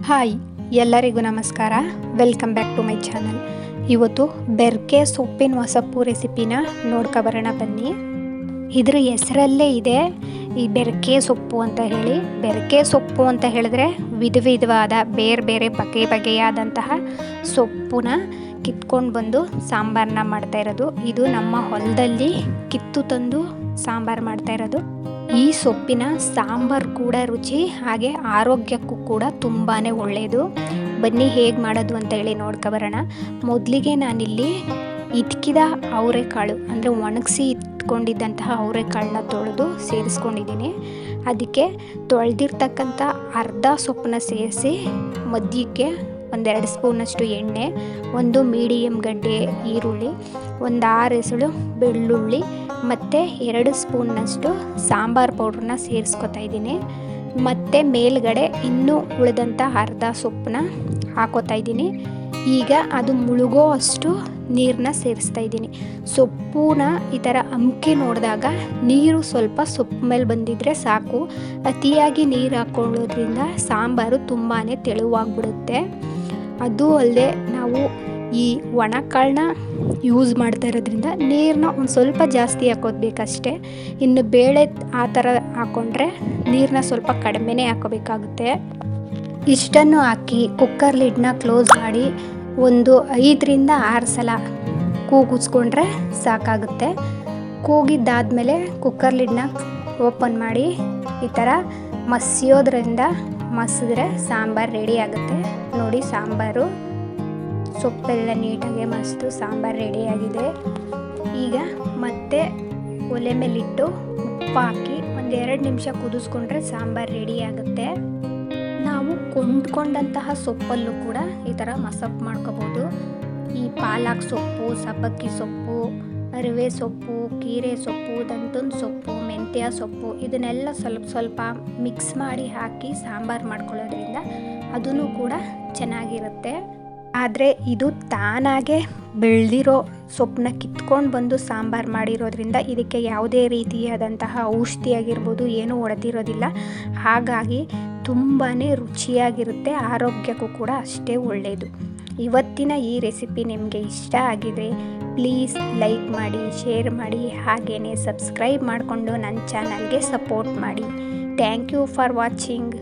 Hi, ಎಲ್ಲರಿಗೂ ನಮಸ್ಕಾರ. Welcome back to my channel. ಇವತ್ತು ಬೆರ್ಕೆ ಸೊಪ್ಪಿನ ಹೊಸಪು ರೆಸಿಪಿನ ನೋಡ್ಕೊಬರೋಣ ಬನ್ನಿ. ಇದ್ರ ಹೆಸರಲ್ಲೇ ಇದೆ ಈ ಬೆರ್ಕೆ ಸೊಪ್ಪು ಅಂತ ಹೇಳಿ. ಬೆರ್ಕೆ ಸೊಪ್ಪು ಅಂತ ಹೇಳಿದ್ರೆ ವಿಧವಾದ ಬೇರೆ ಬಗೆಯಾದಂತಹ ಸೊಪ್ಪನ್ನ ಕಿತ್ಕೊಂಡು ಬಂದು ಸಾಂಬಾರನ್ನ ಮಾಡ್ತಾ ಇರೋದು. ಇದು ನಮ್ಮ ಹೊಲದಲ್ಲಿ ಕಿತ್ತು ತಂದು ಸಾಂಬಾರು ಮಾಡ್ತಾ ಇರೋದು. ಈ ಸೊಪ್ಪಿನ ಸಾಂಬಾರು ಕೂಡ ರುಚಿ, ಹಾಗೆ ಆರೋಗ್ಯಕ್ಕೂ ಕೂಡ ತುಂಬಾ ಒಳ್ಳೆಯದು. ಬನ್ನಿ ಹೇಗೆ ಮಾಡೋದು ಅಂತ ಹೇಳಿ ನೋಡ್ಕೊಬರೋಣ. ಮೊದಲಿಗೆ ನಾನಿಲ್ಲಿ ಇಟ್ಕಿದ ಅವರೆಕಾಳು ಅಂದರೆ ಒಣಗಿಸಿ ಇಟ್ಕೊಂಡಿದ್ದಂತಹ ಅವರೆಕಾಳನ್ನ ತೊಳೆದು ಸೇರಿಸ್ಕೊಂಡಿದ್ದೀನಿ. ಅದಕ್ಕೆ ತೊಳೆದಿರ್ತಕ್ಕಂಥ ಅರ್ಧ ಸೊಪ್ಪನ್ನ ಸೇರಿಸಿ ಮಧ್ಯಕ್ಕೆ 1-2 ಸ್ಪೂನಷ್ಟು ಎಣ್ಣೆ, 1 ಮೀಡಿಯಮ್ ಗಡ್ಡೆ ಈರುಳ್ಳಿ, 6 ಎಸಳು ಬೆಳ್ಳುಳ್ಳಿ ಮತ್ತು 2 ಸ್ಪೂನ್ನಷ್ಟು ಸಾಂಬಾರು ಪೌಡ್ರನ್ನ ಸೇರಿಸ್ಕೊತಾ ಇದ್ದೀನಿ. ಮತ್ತು ಮೇಲ್ಗಡೆ ಇನ್ನೂ ಉಳಿದಂಥ ಅರ್ಧ ಸೊಪ್ಪನ್ನ ಹಾಕೋತಾ ಇದ್ದೀನಿ. ಈಗ ಅದು ಮುಳುಗೋ ಅಷ್ಟು ನೀರನ್ನ ಸೇರಿಸ್ತಾ ಇದ್ದೀನಿ. ಸೊಪ್ಪನ್ನ ಈ ಥರ ಅಮ್ಕಿ ನೋಡಿದಾಗ ನೀರು ಸ್ವಲ್ಪ ಸೊಪ್ಪು ಮೇಲೆ ಬಂದಿದ್ದರೆ ಸಾಕು. ಅತಿಯಾಗಿ ನೀರು ಹಾಕೊಳ್ಳೋದ್ರಿಂದ ಸಾಂಬಾರು ತುಂಬಾ ತೆಳುವಾಗ್ಬಿಡುತ್ತೆ. ಅದು ಅಲ್ಲದೆ ನಾವು ಈ ಒಣಕಾಳನ್ನ ಯೂಸ್ ಮಾಡ್ತಾ ಇರೋದ್ರಿಂದ ನೀರನ್ನ ಒಂದು ಸ್ವಲ್ಪ ಜಾಸ್ತಿ ಹಾಕೋದು ಬೇಕಷ್ಟೇ. ಇನ್ನು ಬೇಳೆ ಆ ಥರ ಹಾಕ್ಕೊಂಡ್ರೆ ನೀರನ್ನ ಸ್ವಲ್ಪ ಕಡಿಮೆನೇ ಹಾಕೋಬೇಕಾಗುತ್ತೆ. ಇಷ್ಟನ್ನು ಹಾಕಿ ಕುಕ್ಕರ್ ಲಿಡ್ನ ಕ್ಲೋಸ್ ಮಾಡಿ 5-6 ಸಲ ಕೂಗಿಸ್ಕೊಂಡ್ರೆ ಸಾಕಾಗುತ್ತೆ. ಕೂಗಿದ್ದಾದಮೇಲೆ ಕುಕ್ಕರ್ ಲಿಡ್ನ ಓಪನ್ ಮಾಡಿ ಈ ಥರ ಮಸಿದ್ರೆ ಸಾಂಬಾರು ರೆಡಿ ಆಗುತ್ತೆ. ನೋಡಿ, ಸಾಂಬಾರು ಸೊಪ್ಪೆಲ್ಲ ನೀಟಾಗಿ ಮಸ್ತು ಸಾಂಬಾರು ರೆಡಿಯಾಗಿದೆ. ಈಗ ಮತ್ತೆ ಒಲೆ ಮೇಲಿಟ್ಟು ಉಪ್ಪು ಹಾಕಿ 1-2 ನಿಮಿಷ ಕುದಿಸ್ಕೊಂಡ್ರೆ ಸಾಂಬಾರು ರೆಡಿ ಆಗುತ್ತೆ. ನಾವು ಕೊಂಡ್ಕೊಂಡಂತಹ ಸೊಪ್ಪಲ್ಲೂ ಕೂಡ ಈ ಥರ ಮಸಪ್ಪು ಮಾಡ್ಕೋಬೋದು. ಈ ಪಾಲಕ್ ಸೊಪ್ಪು, ಸಬ್ಬಕ್ಕಿ ಸೊಪ್ಪು, ಅರಿವೆ ಸೊಪ್ಪು, ಕೀರೆ ಸೊಪ್ಪು, ದಂಟುನ ಸೊಪ್ಪು, ಮೆಂತ್ಯ ಸೊಪ್ಪು ಇದನ್ನೆಲ್ಲ ಸ್ವಲ್ಪ ಮಿಕ್ಸ್ ಮಾಡಿ ಹಾಕಿ ಸಾಂಬಾರು ಮಾಡ್ಕೊಳ್ಳೋದ್ರಿಂದ ಅದೂ ಕೂಡ ಚೆನ್ನಾಗಿರುತ್ತೆ. ಆದರೆ ಇದು ತಾನಾಗೆ ಬೆಳೆದಿರೋ ಸೊಪ್ಪನ್ನ ಕಿತ್ಕೊಂಡು ಬಂದು ಸಾಂಬಾರು ಮಾಡಿರೋದ್ರಿಂದ ಇದಕ್ಕೆ ಯಾವುದೇ ರೀತಿಯಾದಂತಹ ಔಷಧಿ ಆಗಿರ್ಬೋದು ಏನೂ ಹೊಡೆದಿರೋದಿಲ್ಲ. ಹಾಗಾಗಿ ತುಂಬಾ ರುಚಿಯಾಗಿರುತ್ತೆ, ಆರೋಗ್ಯಕ್ಕೂ ಕೂಡ ಅಷ್ಟೇ ಒಳ್ಳೆಯದು. ಇವತ್ತಿನ ಈ ರೆಸಿಪಿ ನಿಮಗೆ ಇಷ್ಟ ಆಗಿದರೆ ಪ್ಲೀಸ್ ಲೈಕ್ ಮಾಡಿ, ಶೇರ್ ಮಾಡಿ, ಹಾಗೆಯೇ ಸಬ್ಸ್ಕ್ರೈಬ್ ಮಾಡಿಕೊಂಡು ನನ್ನ ಚಾನಲ್ಗೆ ಸಪೋರ್ಟ್ ಮಾಡಿ. Thank you for watching.